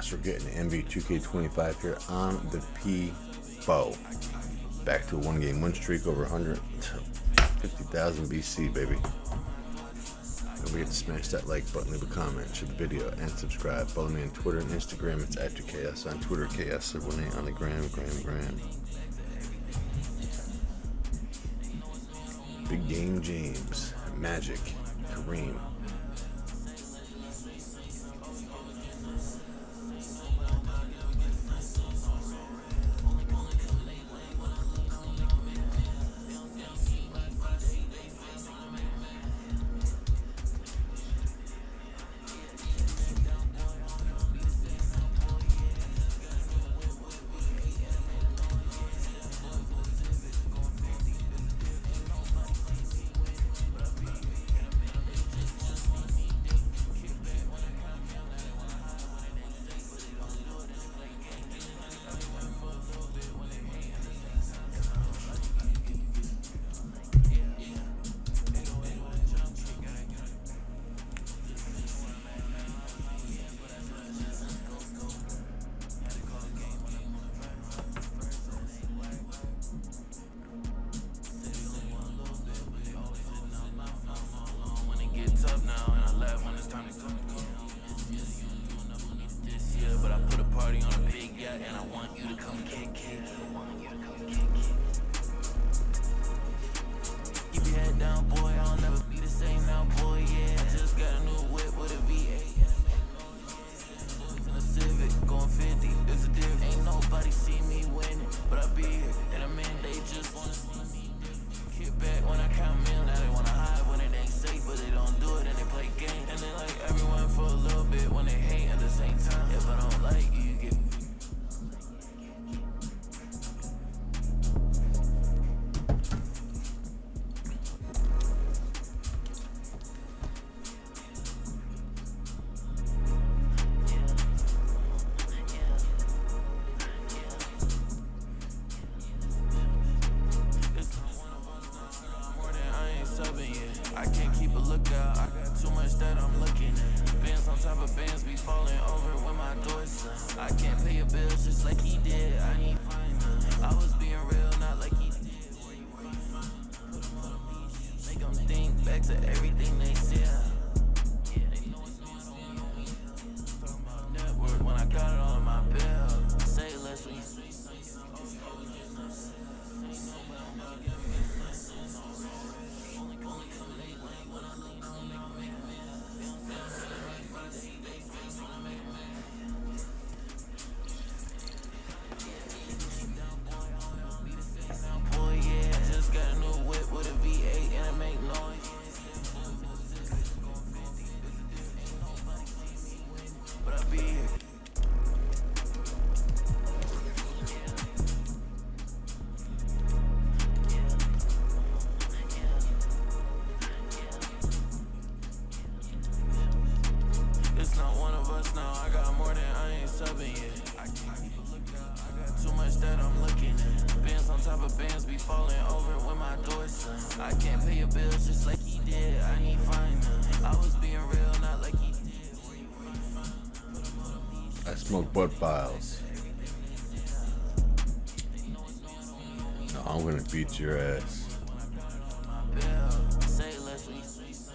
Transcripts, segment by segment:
KAHOS. We're getting NBA 2K25 here on the P-Bow. Back to a one-game win streak over 150,000 BC, baby. Don't forget to smash that like button, leave a comment, share the video, and subscribe. Follow me on Twitter and Instagram. It's @KAHOS. On Twitter, KAHOS718. On the gram. Big Game James, Magic, Kareem. And I want you to come get cake. Keep your head down, boy. I'll never be the same now, boy. Yeah, I just got a new whip with a V8. In a Civic, going 50. It's a difference. Ain't nobody see me winning, but I be here. And I mean, they just wanna see me different. Kick back when I count million. Now they wanna hide when it ain't safe, but they don't do it and they play games. And they like everyone for a little bit when they hate at the same time. If I don't like you, you get. I can't keep a lookout, I got too much that I'm looking at. Bands on top of bands be falling over when my door's up. I can't pay your bills just like he did, I need finance. I was being real, not like he did. Where you from? Put him on a beach, make them think back to everything they said. They know it's not on me. Talking about network when I got it on my bill. Say less when you say something. It's not one of us now, I got more than I ain't subbing yet. I can't keep a lookout, I got too much that I'm looking at. Bands on top of bands be falling over when my door's up. I can't pay your bills just like he did, I need finance. I was being real, not like he did. Where you from? I smoke Bud Files. No, I'm gonna beat your ass. Say less when you say something.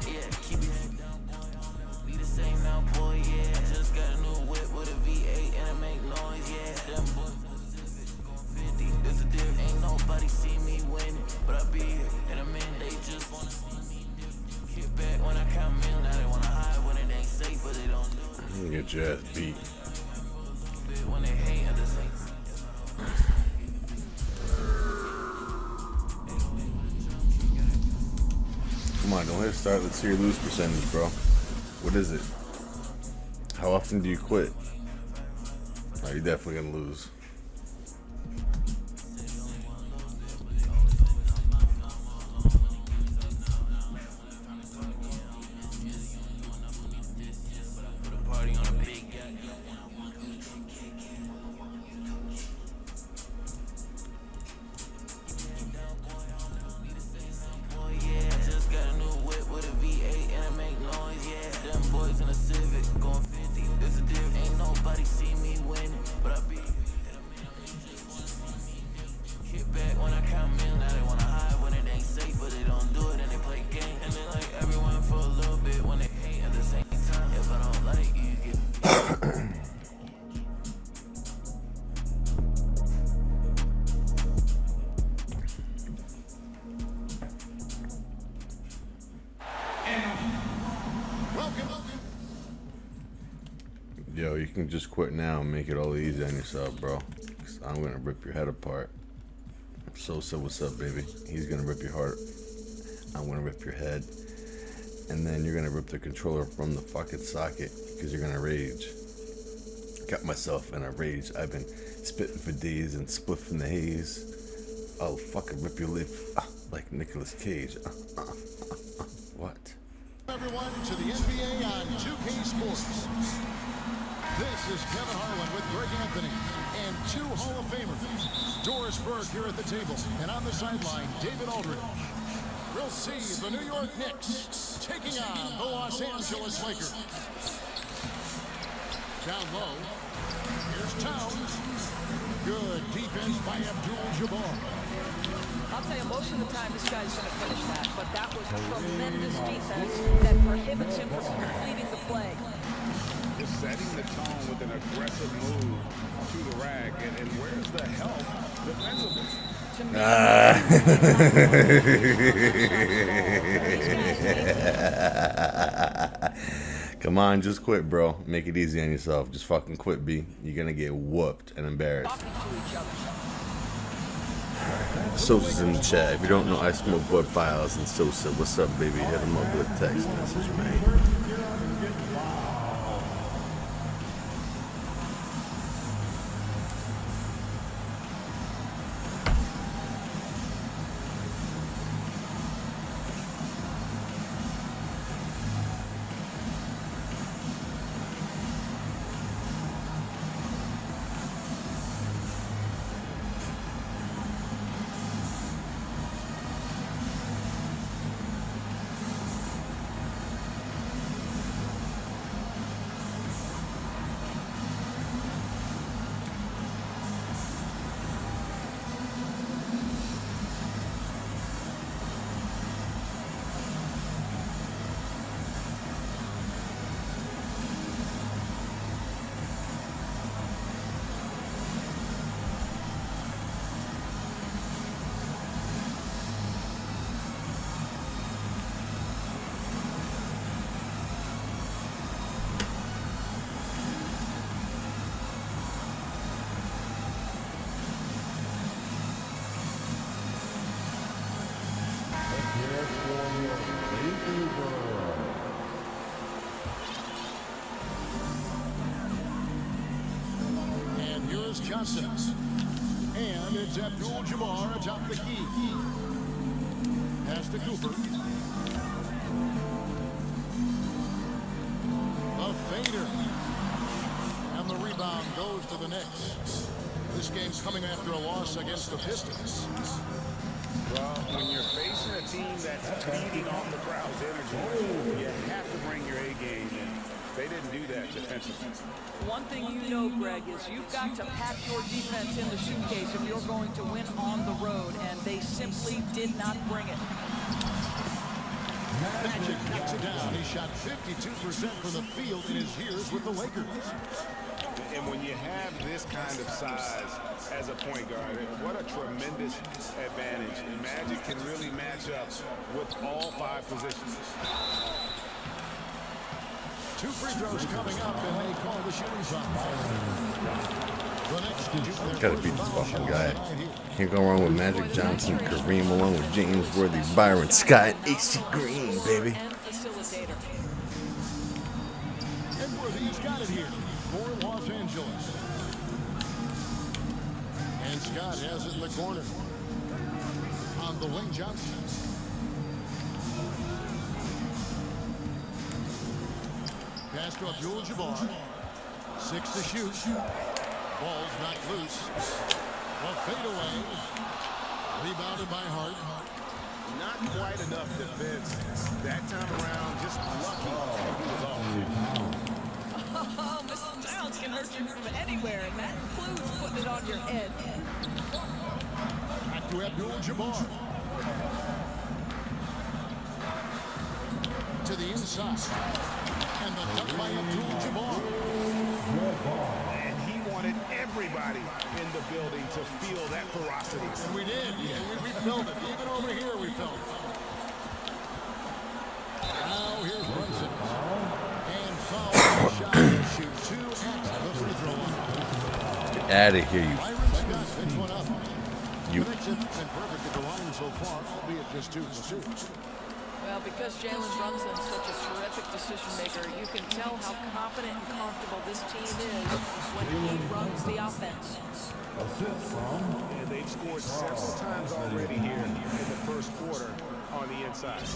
Yeah, keep your head down, boy. I'll never be the same now, boy. Yeah, just got a new whip with a V8 and it make noise. Yeah, them boys in the Civic going 50. It's a difference. Ain't nobody see me winning, but I be here. And I mean, they just wanna see me different. Kick back when I count million. Now they wanna hide when it ain't safe, but they don't do it. You get your ass beat. When they hate at the same time. Come on, don't hit start. Let's see your lose percentage, bro. What is it? How often do you quit? Oh, you're definitely gonna lose. Party on a big yacht. Yo, you can just quit now and make it all easy on yourself, bro. 'Cause I'm gonna rip your head apart. Sosa, what's up, baby? He's gonna rip your heart. I'm gonna rip your head. And then you're gonna rip the controller from the fucking socket because you're gonna rage. Got myself in a rage. I've been spitting for days and spliffing the haze. I'll fucking rip your lip like Nicolas Cage. What? Everyone to the NBA on 2K Sports. This is Kevin Harlan with Greg Anthony and two Hall of Famers. Doris Burke here at the table, and on the sideline, David Aldridge. We'll see the New York Knicks taking on the Los Angeles Lakers. Down low, here's Towns. Good defense by Abdul-Jabbar. I'll tell you, most of the time this guy's going to finish that, but that was tremendous defense that prohibits him from completing the play. Just setting the tone with an aggressive move to the rack, and where's the help defensively? Come on, just quit, bro. Make it easy on yourself. Just fucking quit, B. You're gonna get whooped and embarrassed. Talking to each other. Sosa's in the chat. If you don't know, I smoke Bud Files and Sosa. What's up, baby? Hit him up with a text message, man. And here is Johnson. And it's Abdul-Jabbar atop the key. Pass to Cooper. The fader. And the rebound goes to the Knicks. This game's coming after a loss against the Pistons. Well, when you're facing a team that's feeding off the crowd's energy, you have to bring your A game in. They didn't do that defensively. One thing you know, Greg, is you've got to pack your defense in the suitcase if you're going to win on the road, and they simply did not bring it. Magic knocks it down. He shot 52% from the field in his years with the Lakers. And when you have this kind of size as a point guard, what a tremendous advantage. And Magic can really match up with all five positions. Two free throws coming up, and they call the shooting foul. The Knicks can do their Gotta first beat this foul fucking shot guy. tonight here. Can't go wrong with Magic Johnson, Kareem, along with James Worthy, Byron Scott, AC Green, baby. And facilitator. Edwards got it here for Los Angeles. And Scott has it in the corner. On the wing, Johnson. Pass to Abdul-Jabbar. 6 to shoot. Ball's knocked loose. A fadeaway. Rebounded by Hart. Not quite enough defense. That time around, just lucky. Oh, Mr. Towns can hurt you from anywhere, and that includes putting it on your head. Back to Abdul-Jabbar. To the inside. And the dunk by Abdul-Jabbar. And he wanted everybody in the building to feel that ferocity. And we did. We felt it. Even over here, we felt it. Now here's Brunson. And foul. shot to shoot 2 at the free throw line. Get out of here, you. Byron Scott picks one up. You. The Knicks have been perfect at the line so far, albeit just 2 for 2. Well, because Jalen Brunson's such a terrific decision maker, you can tell how confident and comfortable this team is when he runs the offense. And they've scored several times already here in the first quarter on the inside.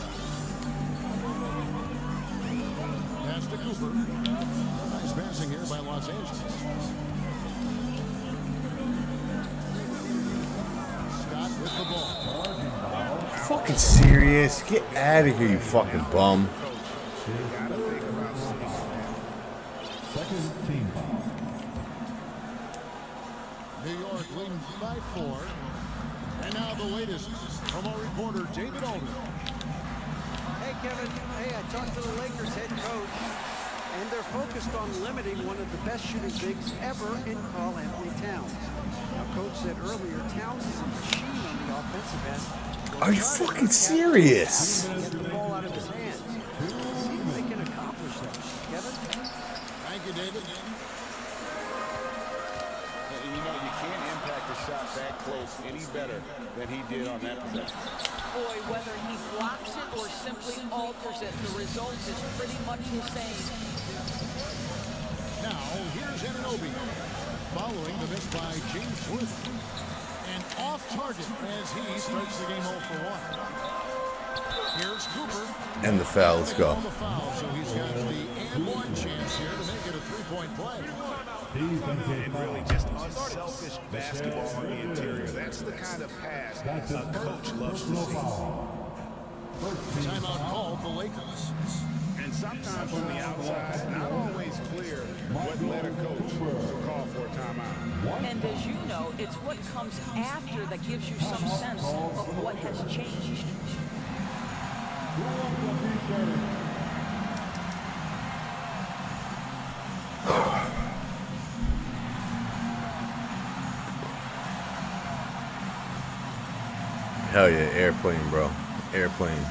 Pass to Cooper. Nice passing here by Los Angeles. Scott with the ball. Fucking serious? Get out of here, you fucking bum. Second team foul. New York leading by 4. And now the latest from our reporter, David Alden. Hey, Kevin. Hey, I talked to the Lakers head coach, and they're focused on limiting one of the best shooting bigs ever in Karl Anthony Towns. Now, coach said earlier, Towns is a machine on the offensive end. Are you fucking serious? Get the ball out of his hands. See if they can accomplish that. Kevin? Thank you, David. You know, you can't impact a shot that close any better than he did on that possession. Boy, whether he blocks it or simply alters it, the result is pretty much the same. Now, here's Anunoby. Following the miss by James Wood. And off target as he starts the game 0 for 1. Here's Cooper. And the foul, let's go. The foul, so he's got the and-one chance here to make it a 3-point play. And really just unselfish basketball on the interior. That's the kind of pass a coach loves to see. Timeout called the Lakers. And sometimes from the outside, not always clear what led a coach to call for a timeout. And as you know, it's what comes after that gives you some sense of what has changed. Hell yeah, airplane, bro. Airplane.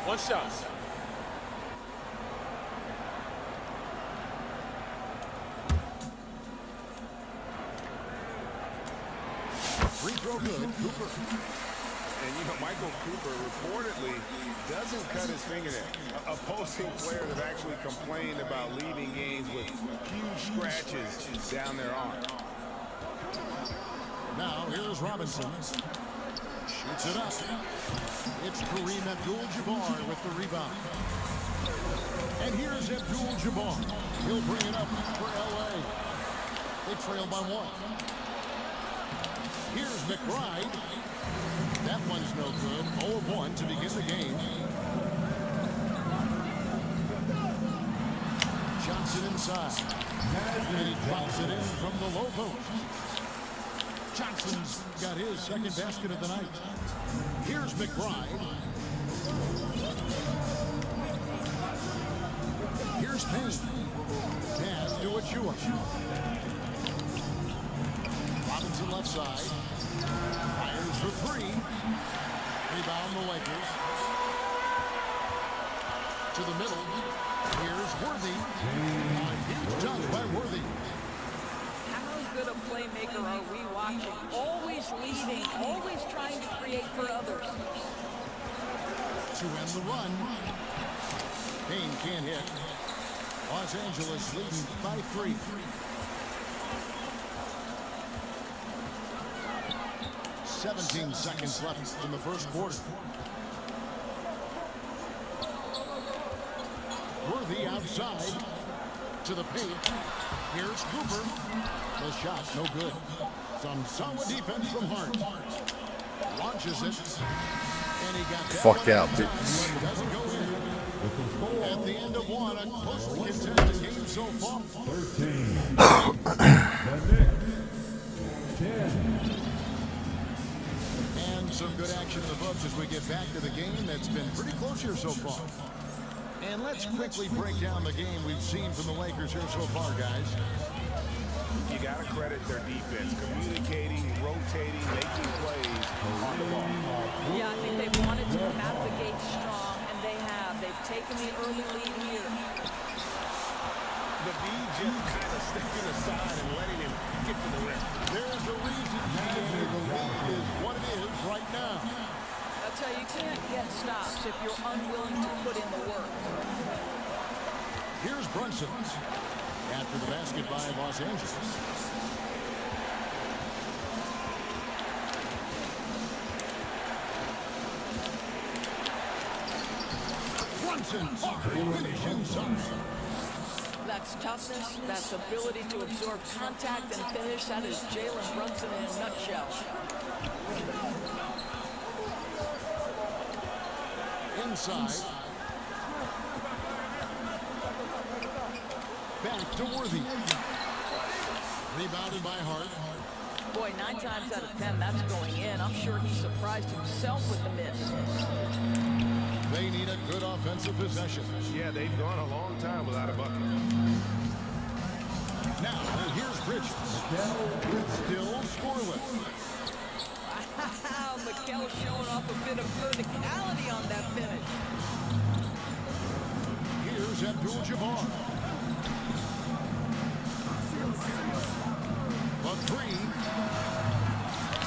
One shot. Free throw good, Cooper. And, you know, Michael Cooper reportedly doesn't cut his fingernail. Opposing players have actually complained about leaving games with huge scratches down their arm. Now, here's Robinson. Shoots it up. It's Kareem Abdul-Jabbar with the rebound. And here's Abdul-Jabbar. He'll bring it up for L.A. They trail by 1. Here's McBride. That one's no good. 0 of 1 to begin the game. Johnson inside. And he drops it in from the low post. Johnson's got his second basket of the night. Here's McBride. Here's Payne. Pass to Achua. Robinson left side. Fires for 3. Rebound the Lakers. To the middle. Here's Worthy. A huge dunk by Worthy. How good a playmaker are we watching? Always leading, always trying to create for others. To end the run. Payne can't hit. Los Angeles leading by 3. 17 seconds left in the first quarter. Worthy outside to the paint. Here's Cooper. The shot, no good. Some solid defense from Hart. Launches it. And he got that Fuck one out, time, bitch. but doesn't go in. At the end of one, a closely contested game so far. 13. The Knicks. 10. And some good action in the books as we get back to the game that's been pretty close here so far. And let's quickly break down the game we've seen from the Lakers here so far, guys. You got to credit their defense, communicating, rotating, making plays on the ball. Yeah, I think they wanted to come out of the gate strong, and they have. They've taken the early lead here. The B just kind of stepping aside and letting him get to the rim. There's a reason the lead is what it is right now. I'll tell you, you can't get stops if you're unwilling to put in the work. Here's Brunson. After the basket by Los Angeles. Brunson, finish inside. That's toughness, that's ability to absorb contact and finish. That is Jalen Brunson in a nutshell. Inside. Back to Worthy. Rebounded by Hart. Boy, 9 times out of 10, that's going in. I'm sure he surprised himself with the miss. They need a good offensive possession. Yeah, they've gone a long time without a bucket. Now, here's Bridges. Still scoreless. Wow, Mikel showing off a bit of verticality on that finish. Here's Abdul-Jabbar. A three.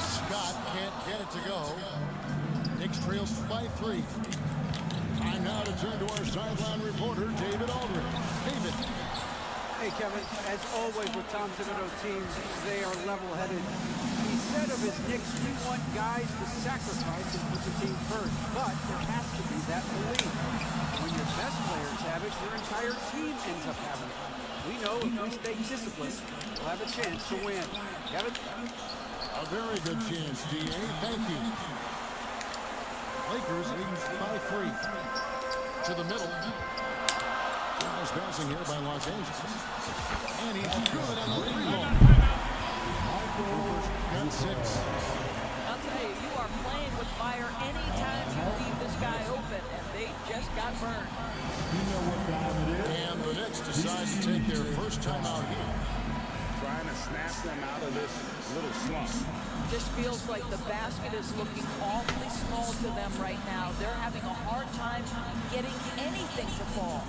Scott can't get it to go. Knicks trails by 3. Time now to turn to our sideline reporter, David Aldridge. David. Hey, Kevin, as always with Tom Thibodeau teams, they are level-headed. He said of his Knicks, we want guys to sacrifice and put the team first, but there has to be that belief. When your best players have it, your entire team ends up having it. We know if we stay disciplined, we'll have a chance to win. Kevin? A very good chance, D.A. Thank you. Lakers leading by 3. To the middle. Nice passing here by Los Angeles. And he's good on the 3-ball. Got 6. I'll tell you, you are playing with fire anytime you leave this guy open, and they just got burned. And the Knicks decide to take their first time out here. Trying to snap them out of this little slump. Just feels like the basket is looking awfully small to them right now. They're having a hard time getting anything to fall.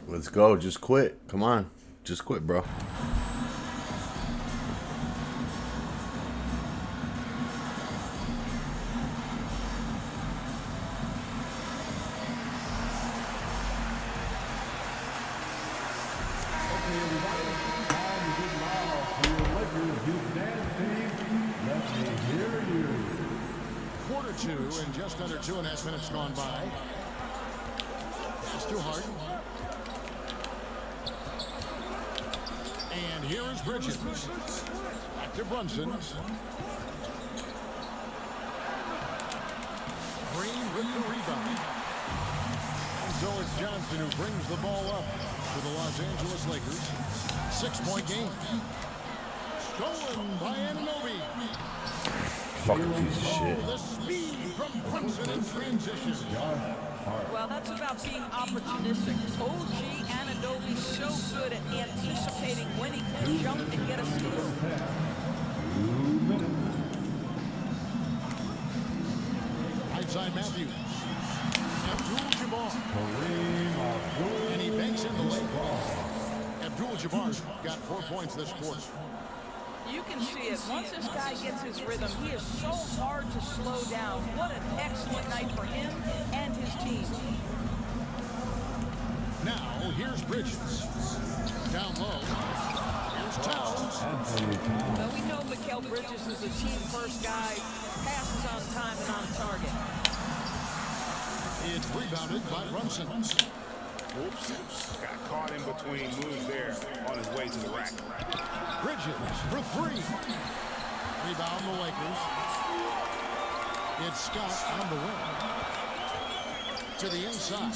Let's go. Just quit. Come on. Just quit, bro. Quarter 2 and just under 2.5 minutes gone by. Pass to Hart. And here is Bridges. Back to Brunson. Green with the rebound. And so it's Johnson who brings the ball up for the Los Angeles Lakers. 6-point game. Stolen by Anunoby. Fucking piece of shit. The speed from Brunson in transition. Well, that's about being opportunistic. OG Anunoby's so good at anticipating when he can jump and get a steal. Right side Matthews. Abdul-Jabbar. And he banks in the lane. Abdul-Jabbar's got 4 points this quarter. You can see it. Once this guy gets his rhythm, he is so hard to slow down. What an excellent night for him and his team. Now, here's Bridges. Down low. Here's Towns. Well, we know Mikal Bridges is a team-first guy. Passes on time and on target. It's rebounded by Brunson. Oops. Got caught in between moves there on his way to the rack. Bridges for 3. Rebound the Lakers. It's Scott on the wing. To the inside.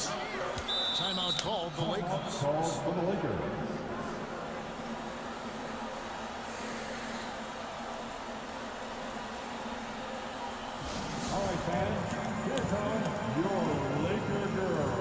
Timeout called the Lakers. Called for the Lakers. All right, fans, here comes your Laker girl.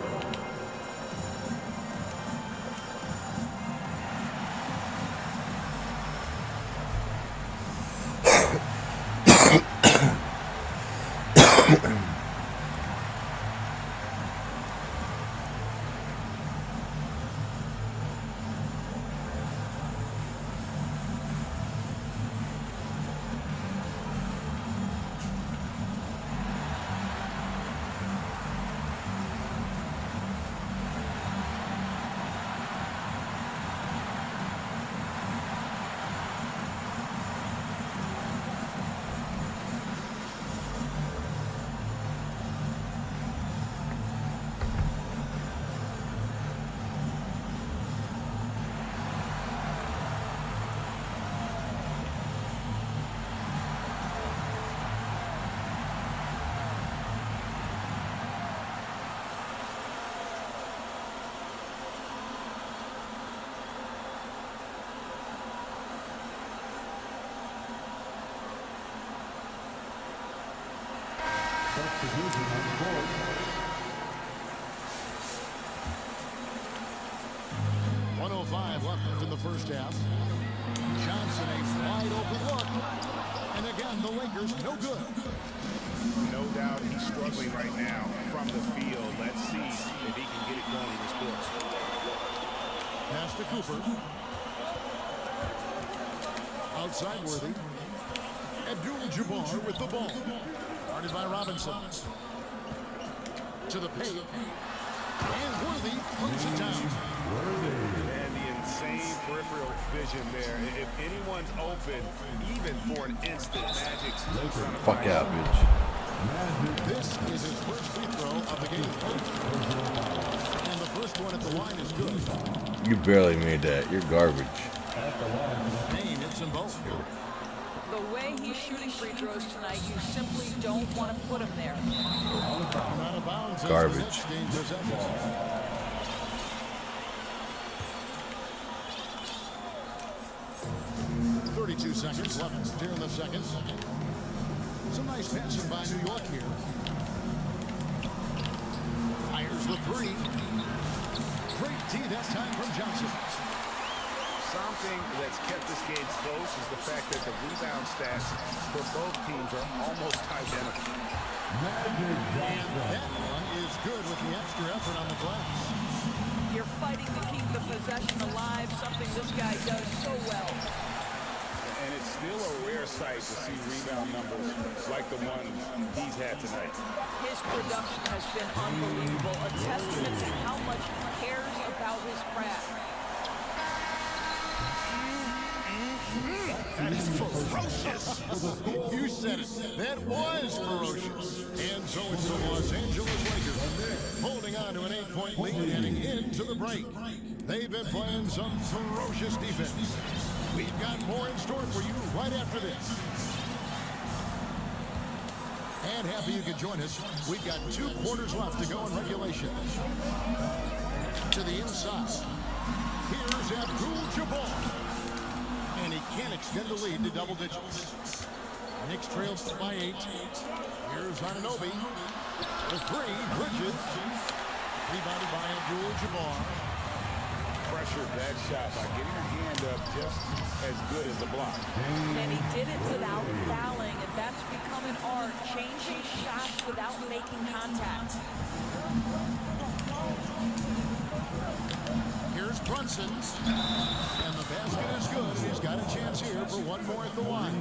Substitution on the board. 1:05 left in the first half. Johnson, a wide open look. And again, the Lakers no good. No doubt he's struggling right now from the field. Let's see if he can get it going in this quarter. Pass to Cooper. Outside Worthy. Abdul-Jabbar with the ball. Guarded by Robinson. To the paint. And Worthy throws it down. And the insane peripheral vision there. If anyone's open, even for an instant, Magic's Fuck out, bitch. This is his first free throw of the game. And the first one at the line is good. You barely made that. You're garbage. Payne hits them both. The way he's shooting free throws tonight, you simply don't want to put him there. Out of bounds as Garbage. the Knicks gain possession. 32 seconds left here in the second. Some nice passing by New York here. Fires the 3. Great D that time from Johnson. Something that's kept this game close is the fact that the rebound stats for both teams are almost identical. And that one is good with the extra effort on the glass. You're fighting to keep the possession alive, something this guy does so well. And it's still a rare sight to see rebound numbers like the ones he's had tonight. His production has been unbelievable, a testament to how much he cares about his craft. That is ferocious. You said it. That was ferocious. And so it's the Los Angeles Lakers holding on to an 8-point lead heading into the break. They've been playing some ferocious defense. We've got more in store for you right after this. And happy you could join us. We've got 2 quarters left to go in regulation. To the inside. Here's Abdul-Jabbar. And he can't extend the lead to double digits. Knicks trails by 8. Here's Anunoby. The 3, Bridges. Rebounded by Abdul-Jabbar. Pressured that shot by getting her hand up just as good as the block. And he did it without fouling, and that's become an art, changing shots without making contact. Here's Brunson. And the basket is good. He's got a chance here for one more at the line.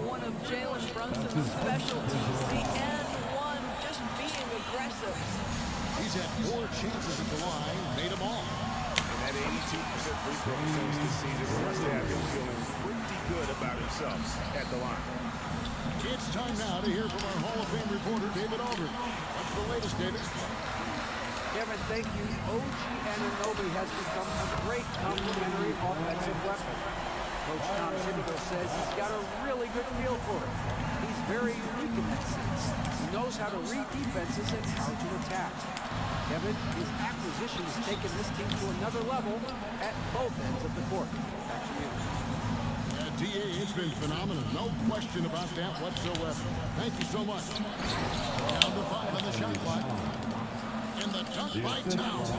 One of Jalen Brunson's specialties, the and one, just being aggressive. He's had 4 chances at the line, made them all. And that 82% free throw percentage this season must have him feeling pretty good about himself at the line. It's time now to hear from our Hall of Fame reporter, David Aldridge. What's the latest, David? Kevin, thank you. OG Anunoby has become a great complementary offensive weapon. Coach Tom Thibodeau says he's got a really good feel for it. He's very unique in that sense. He knows how to read defenses and how to attack. Kevin, his acquisition has taken this team to another level at both ends of the court. Back to you. DA, it's been phenomenal. No question about that whatsoever. Thank you so much. Down to 5 on the shot clock. And the dunk by Towns.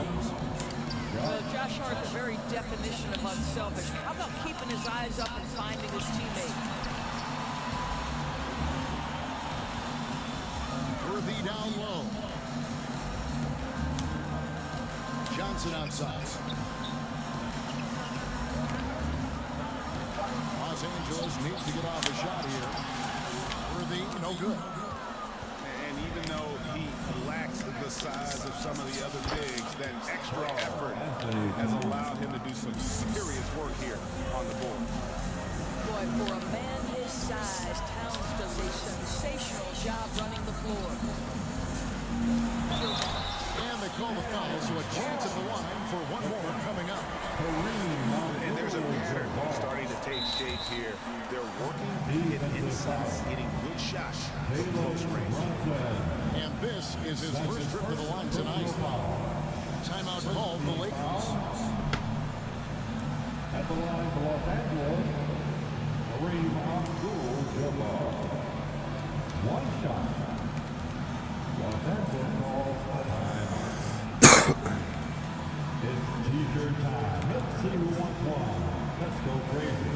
Well, Josh Hart, the very definition of unselfish. How about keeping his eyes up and finding his teammate? Worthy down low. Johnson outside. Los Angeles needs to get off a shot here. Worthy, no good. And even though he lacks the size of some of the other bigs, that extra effort has allowed him to do some serious work here on the board. Boy, for a man his size, Towns does a sensational job running the floor. And they call the foul, so a chance at the line for one more coming up. And there's a pattern starting to take shape here. They're working it inside, getting good shots from close range. And this is his first trip to the line tonight. Timeout called the Lakers. At the line for Los Angeles, Kareem Abdul-Jabbar. One shot. Los Angeles calls time. It's t-shirt time. Let's see who wants one. Let's go crazy.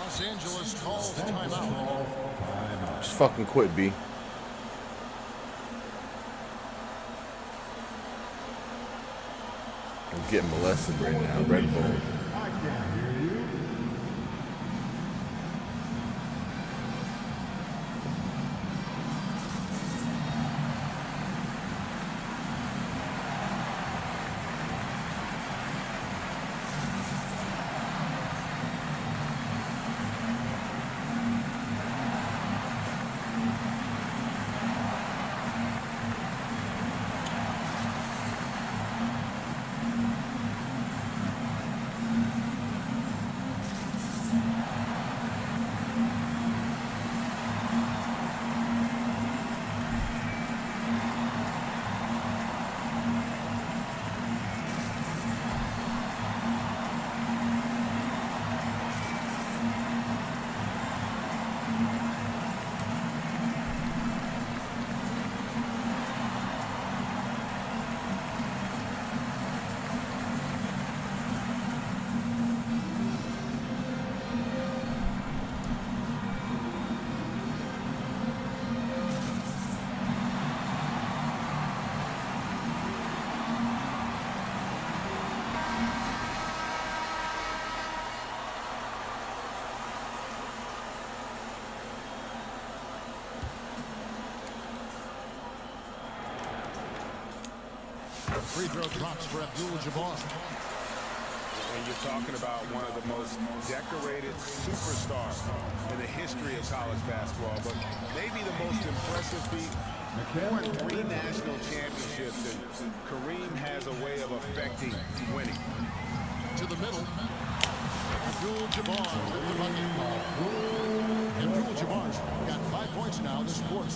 Los Angeles calls timeout. Just fucking quit, B. I'm getting molested right now, Red Bull. I can't hear you. free throw drops for Abdul-Jabbar. And you're talking about one of the most decorated superstars in the history of college basketball, but maybe the most impressive feat. Won 3 national championships, and Kareem has a way of affecting winning. To the middle. Abdul-Jabbar with the bucket. Abdul-Jabbar's got 5 points now this quarter.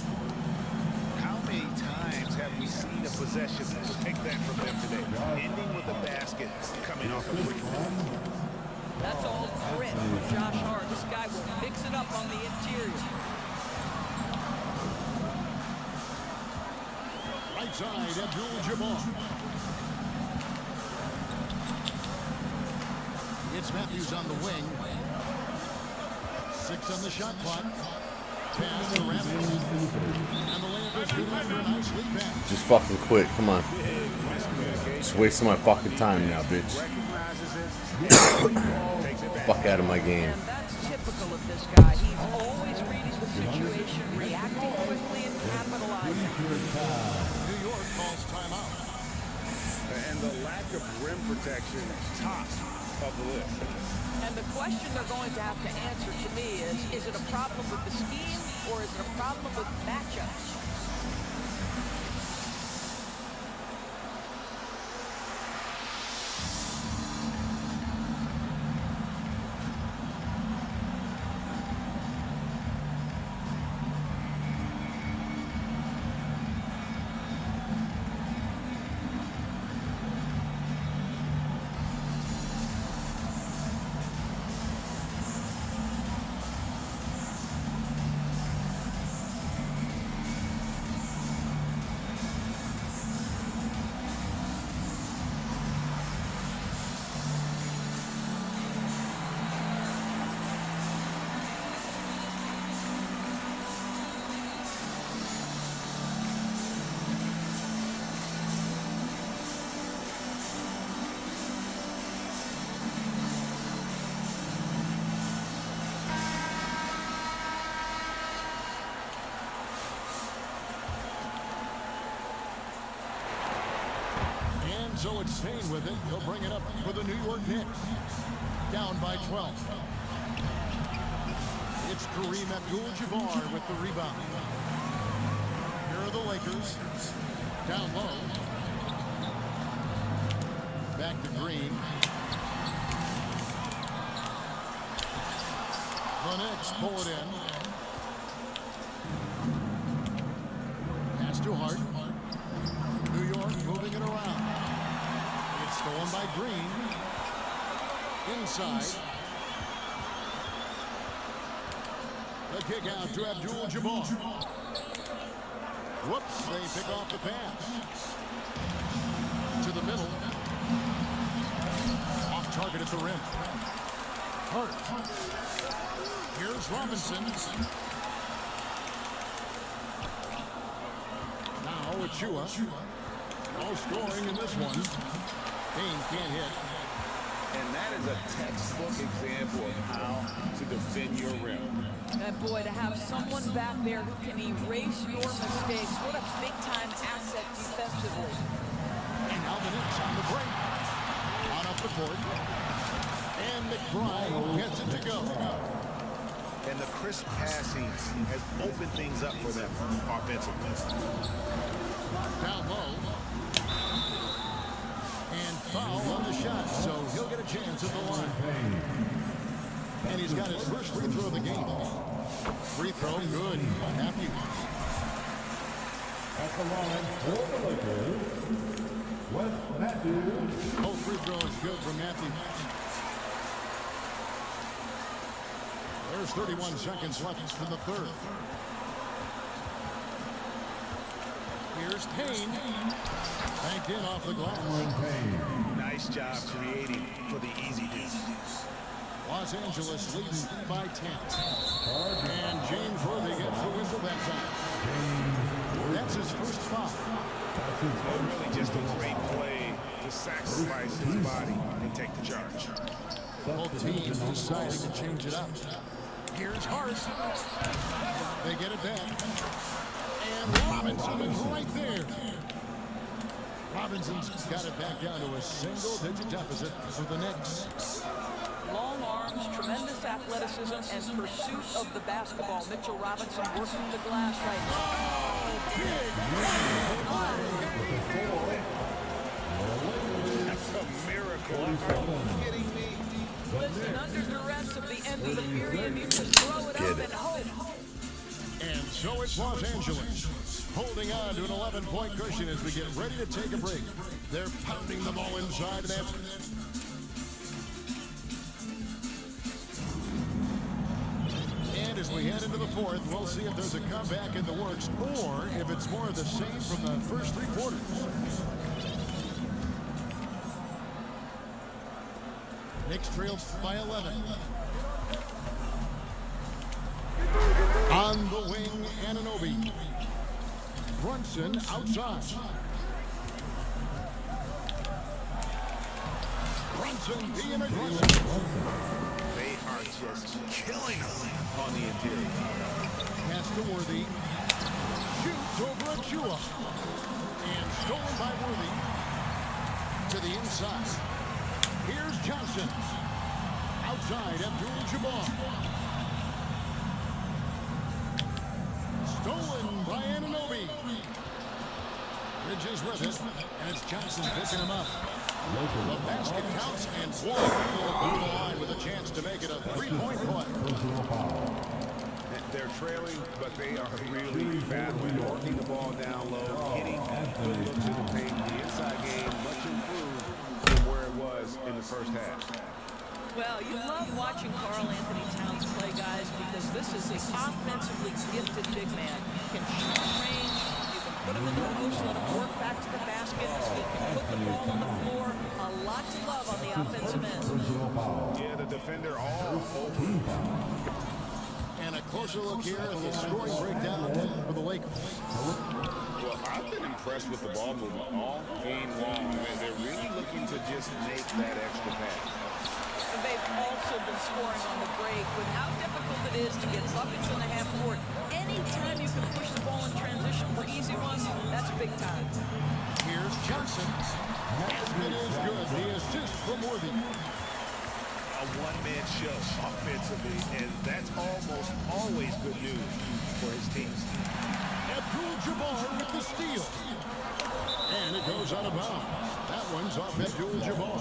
How many times have we seen a possession like that from them today? Ending with a basket coming off a free throw. That's all grit from Josh Hart. This guy will mix it up on the interior. Right side, Abdul-Jabbar. It's Matthews on the wing. 6 on the shot clock. Pass to Ramsey. And the layup is good after a nice lead back. Just fucking quit. Come on. Just wasting my fucking time now, bitch. Fuck out of my game. And that's typical of this guy. He's always reading the situation, reacting quickly, and capitalizing. New York calls timeout. And the lack of rim protection, top of the list. And the question they're going to have to answer to me is it a problem with the scheme or is it a problem with matchups? So it's staying with it. He'll bring it up for the New York Knicks. Down by 12. It's Kareem Abdul-Jabbar with the rebound. Here are the Lakers. Down low. Back to Green. The Knicks pull it in. Pass to Hart. New York moving it around. Stolen by Green. Inside. The kick out to Abdul-Jabbar. Whoops, they pick off the pass. To the middle. Off target at the rim. Hart. Here's Robinson. Now Achua. No scoring in this one. Kane can't hit. And that is a textbook example of how to defend your rim. And boy, to have someone back there who can erase your mistakes, what a big-time asset defensively. And now the Knicks on the break. On up the court. And McBride gets it to go. And the crisp passing has opened things up for them offensively. Down low. And foul on the shot, so he'll get a chance at the line. And he's got his first free throw of the game. Free throw, good. Matthews. At the line for the Lakers, Wes Matthews. Both free throws good from Matthews. There's 31 seconds left in the third. Here's Payne. Banked in off the glass. Nice job creating for the easy deuce. Los Angeles leading by 10. And James Worthy gets the whistle that time. That's his first foul. Really just a great play to sacrifice his body and take the charge. Both teams deciding to change it up. Here's Hart. They get it back. And Robinson is right there. Robinson's got it back down to a single-digit deficit for the Knicks. Long arms, tremendous athleticism, and pursuit of the basketball. Mitchell Robinson working the glass right now. That's a miracle. Are you kidding me? Listen, under duress of the end of the period, you just throw it up and hope. And so it's Los Angeles holding on to an 11-point cushion as we get ready to take a break. They're pounding the ball inside, and that's... And as we head into the fourth, we'll see if there's a comeback in the works or if it's more of the same from the first three quarters. Knicks trail by 11. On the wing, Anunoby. Brunson outside. Brunson being aggressive. They are just killing them on the interior. Pass to Worthy. Shoots over Achua. And stolen by Worthy. To the inside. Here's Johnson. Outside, Abdul-Jabbar. Stolen by Anunoby. Bridges with it, and it's Johnson picking him up. The basket counts, and one will go to the line with a chance to make it a three-point play. They're trailing, but they are really battling, working the ball down low, getting good looks in the paint. The inside game much improved from where it was in the first half. Well, you love watching Karl Anthony Towns play, guys, because this is an offensively gifted big man. He can shoot range, you can put him in the post, let him work back to the basket, he can put the ball on the floor. A lot to love on the offensive end. Yeah, the defender all over. And a closer look here at the scoring breakdown for the Lakers. Well, I've been impressed with the ball movement all game long. They're really looking to just make that extra pass. And they've also been scoring on the break with how difficult it is to get buckets in the half court. Anytime you can push the ball in transition for easy ones, that's big time. Here's Johnson. Basket is good. The assist from Worthy. A one-man show offensively, and that's almost always good news for his teams. Abdul-Jabbar with the steal. And it goes out of bounds. That one's off Abdul-Jabbar.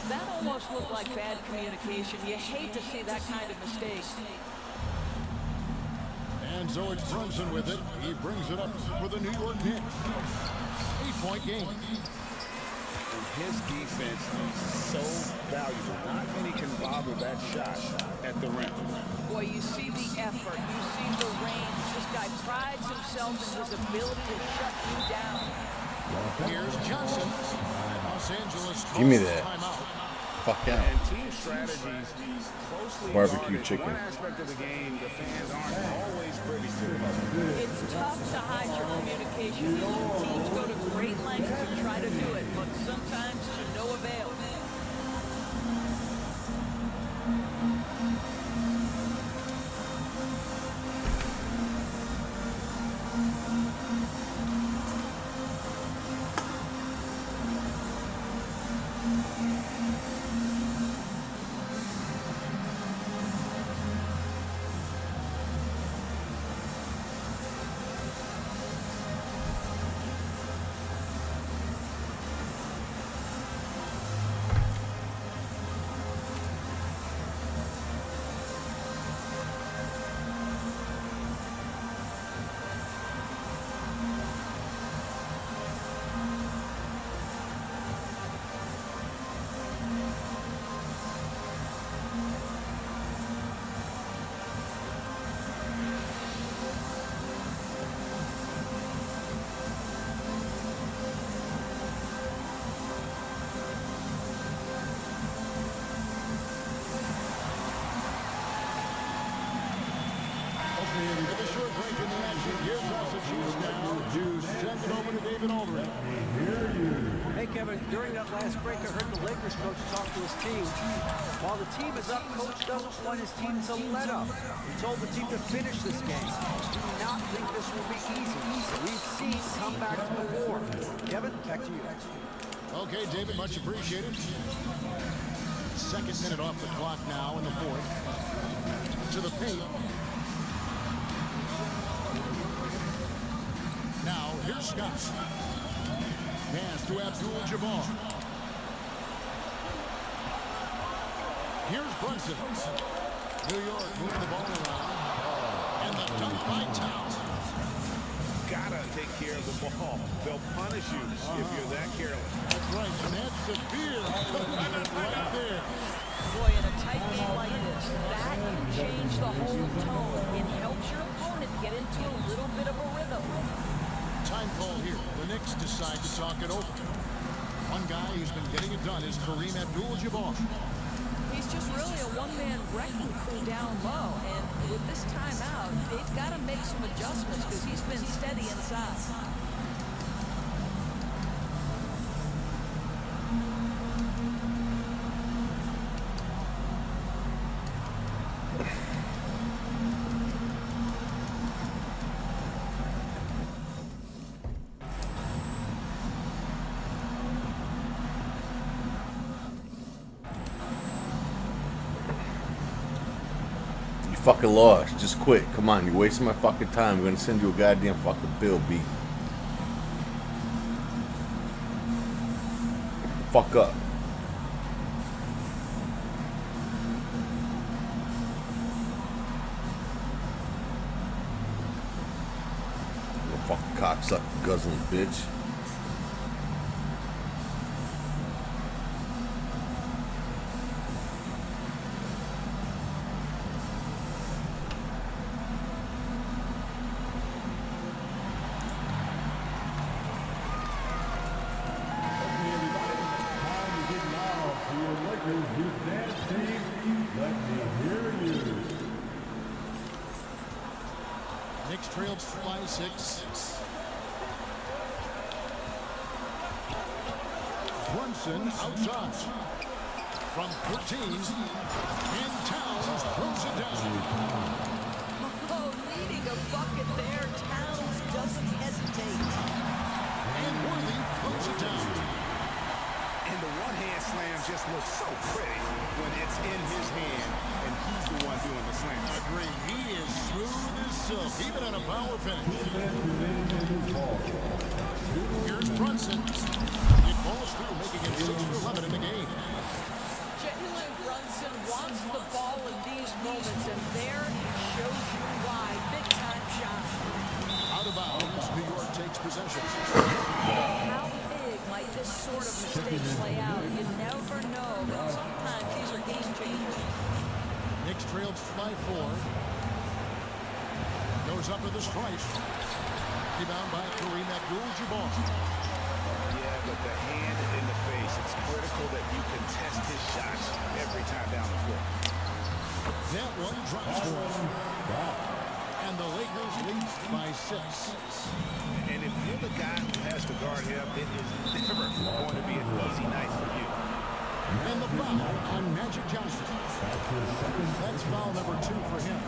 That almost looked like bad communication. You hate to see that kind of mistake. And so it's Brunson with it. He brings it up for the New York Knicks. 8-point game. And his defense is so valuable. Not many can bother that shot at the rim. Boy, you see the effort. You see the range. This guy prides himself in his ability to shut you down. Here's Johnson. Los Angeles. Give me that. Timeout. Fuck yeah. And team strategies closely Barbecue guarded. chicken. One aspect of the game the fans aren't always privy to. It's tough to hide your communication. Teams go to great lengths to try to do it, but sometimes to no avail. With a short break in the action, here's Massachusetts now to send it over to David Aldridge. Hey, Kevin, during that last break, I heard the Lakers coach talk to his team. While the team is up, coach doesn't want his team to let up. He told the team to finish this game. Do not think this will be easy. We've seen comebacks before. Kevin, back to you. Okay, David, much appreciated. Second minute off the clock now in the fourth. To the paint. Now, here's Scott. Pass to Abdul-Jabbar. Here's Brunson. New York moving the ball around. And the dunk by Towns. Gotta take care of the ball. They'll punish you if you're that careless. That's right, and that's severe. Right there. Boy, in a tight game like this, that can change the whole tone. It helps your opponent get into a little bit of a rhythm. Time call here. The Knicks decide to talk it over. One guy who's been getting it done is Kareem Abdul-Jabbar. He's just really a one-man wrecking crew down low. And with this timeout, they've got to make some adjustments because he's been steady inside. Fucking lost. Just quit. Come on, you're wasting my fucking time. I'm gonna send you a goddamn fucking bill, B. Fuck up. You fucking cocksucker guzzling bitch. Knicks trailed by 6. Brunson outside. From 13. And Towns throws it down. Oh, needing a bucket there. Towns doesn't hesitate. And Worthy throws it down. And the one-hand slam just looks so pretty when it's in his hand and he's the one doing the slam. Agree. He is smooth as silk, even on a power finish. Here's Brunson. It falls through, making it 6 for 11 in the game. Jalen Brunson wants the ball in these moments, and there he shows you why. Big-time shot. Out of bounds, New York takes possession. How big might this sort of mistake play out? You never know, but sometimes these are game changers. Knicks trailed by 4. Goes up to the stripe. Rebound by Kareem Abdul-Jabbar. Yeah, but the hand in the face, it's critical that you contest his shots every time down the floor. That one drops for him. And the Lakers lead by 6. And if you're the guy who has to guard him, it is never going to be an easy night for you. And the foul on Magic Johnson. That's foul number 2 for him.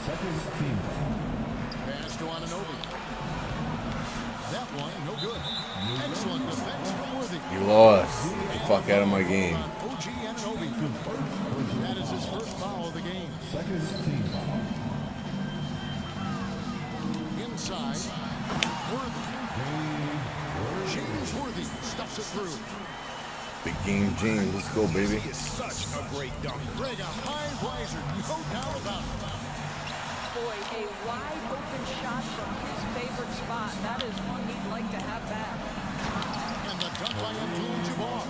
Second team. Pass to Anunoby. That one, no good. Excellent defense from Worthy. You lost. Get the fuck out of my game. OG Anunoby. That is his first foul of the game. Second team. Inside. Worthy. James Worthy stuffs it through. Big game, James. Let's go, baby. He is such a great dunker. Greg, a high riser, no doubt about it. Boy, a wide open shot from his favorite spot. That is one he'd like to have back. And the dunk by Abdul-Jabbar.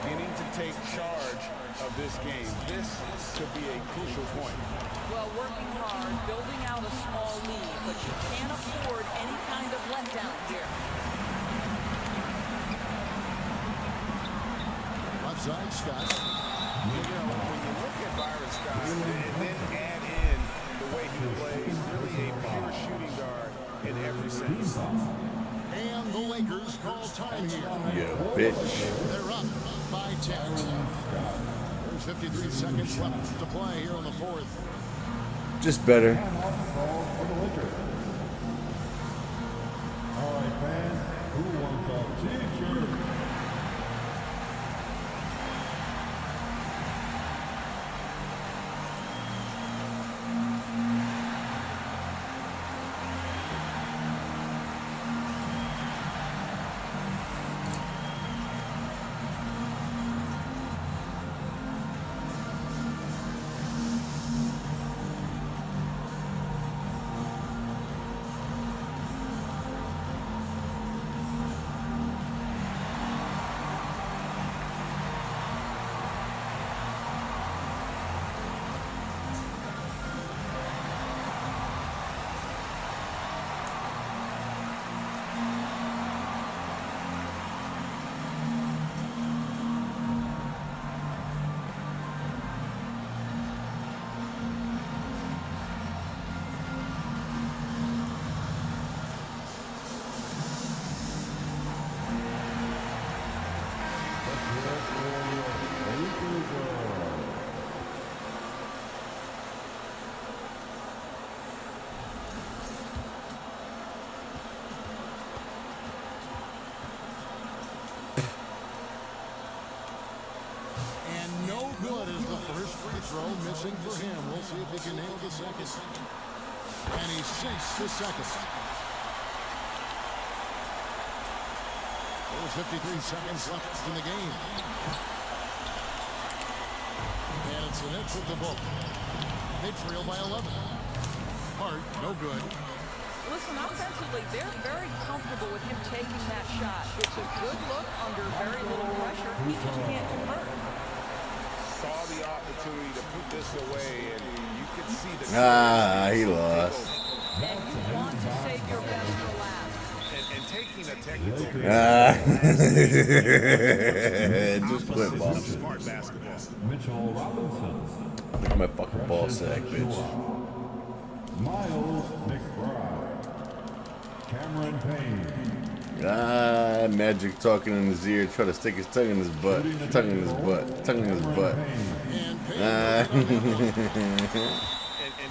Beginning to take charge of this game. This could be a crucial point. Well, working hard, building out a small lead, but you can't afford any kind of letdown here. Left side, Scott. You know, when you look at Byron Scott and then add in the way he plays, really a pure shooting guard in every sense. And the Lakers call time here. Yeah, bitch. They're up by 10. There's 53 seconds left to play here in the fourth. Just better. No good is the first free throw missing for him. We'll see if he can nail the second. And he sinks the second. There's 53 seconds left in the game. And it's the Knicks with the ball. They trail by 11. Hart, no good. Listen, offensively, they're very comfortable with him taking that shot. It's a good look under very little pressure. He just can't convert. Saw the opportunity to put this away, and you could see the... He lost. And you want to save your best for last. And taking a technical... Just quit, ball. Smart basketball. Mitchell Robinson. Look at my fucking ball sack, bitch. Miles McBride. Cameron Payne. Magic talking in his ear, try to stick his tongue in his butt, tongue in his butt, tongue in his butt. And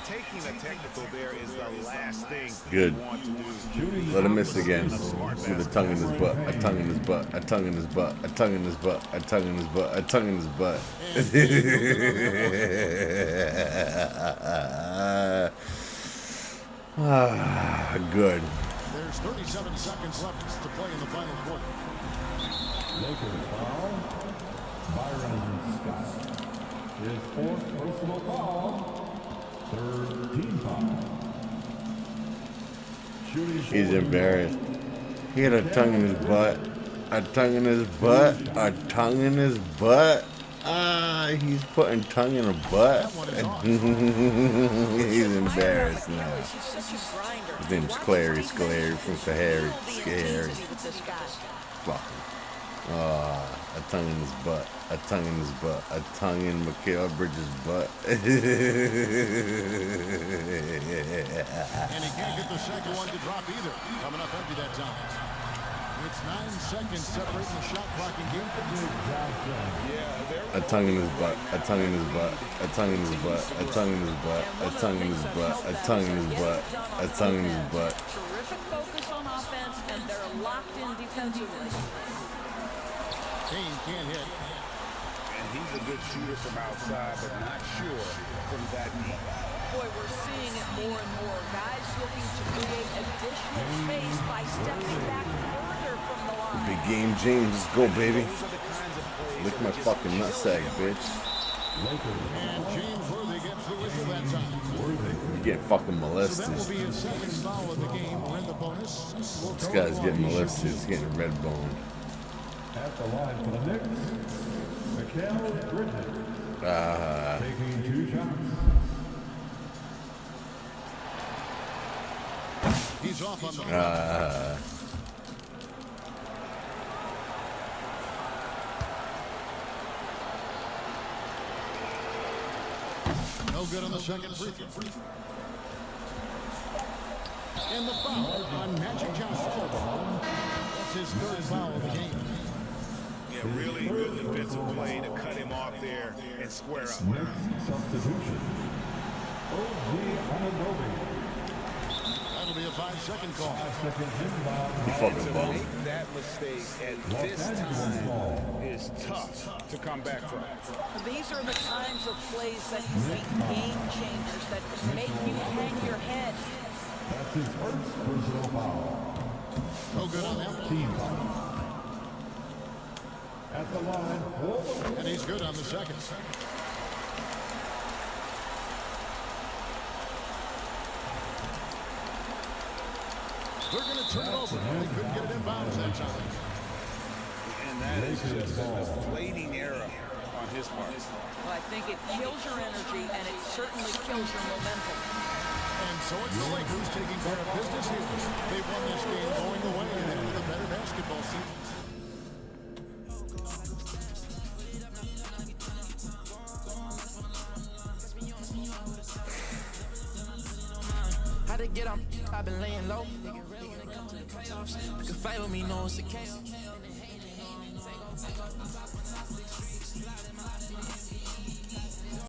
taking a technical there is the last thing Good. you want to do. Let him miss again. With a tongue in his butt, a tongue in his butt, a tongue in his butt, a tongue in his butt, a tongue in his butt, a tongue in his butt. Good. There's 37 seconds left to play in the final quarter. Lakers foul. Byron Scott. His fourth personal foul. Third team foul. He's embarrassed. He had a tongue in his butt. A tongue in his butt. A tongue in his butt. He's putting tongue in a butt. He's embarrassed now. His name's Clary from Scary. Fuck him. A tongue in his butt. A tongue in his butt. A tongue in Mikal Bridges' butt. And he can't get the second one to drop either. Coming up empty that time. It's 9 seconds separating the shot clock in game. A tongue in his butt. A tongue in his butt. A tongue in his butt. A tongue in his butt. A tongue in his butt. A tongue in his butt. A tongue in his butt. Terrific focus on offense, and they're locked in defensively. Kane can't hit. And he's a good shooter from outside, but not sure from that deep. Boy, we're seeing it more and more. Guys looking to create additional space by stepping back further from the line. Big game, James. Let's go, baby. Lick my fucking nutsack, bitch. And James Worthy gets the whistle that time. You're getting fucking So that molested. will be his second foul of the game. We're in the bonus. This guy's getting molested. He's getting red boned. At the line for the Knicks, Mikal Bridges. Taking 2 shots. He's off on the no good on the second free throw. And the foul on Magic Johnson. That's his third foul of the game. Yeah, really good defensive play to cut him off there and square up. Next substitution. OG Anunoby. That'll be a 5-second call. 5-second inbound. You fucking To bum. make that mistake at this time is tough to come back from. These are the kinds of plays that can be game changers, that can make you hang your head. That's his first personal foul. No good on that one. Team foul. At the line, And he's good on the second. They're going to turn it over. They couldn't get it inbounds that time. And that is just a deflating error on his part. Well, I think it kills your energy, and it certainly kills your momentum. And so it's the Lakers taking care of business here. They've won this game going away and with a better basketball team. How to get up, I've been laying low. You can fight with me, no, it's a chaos.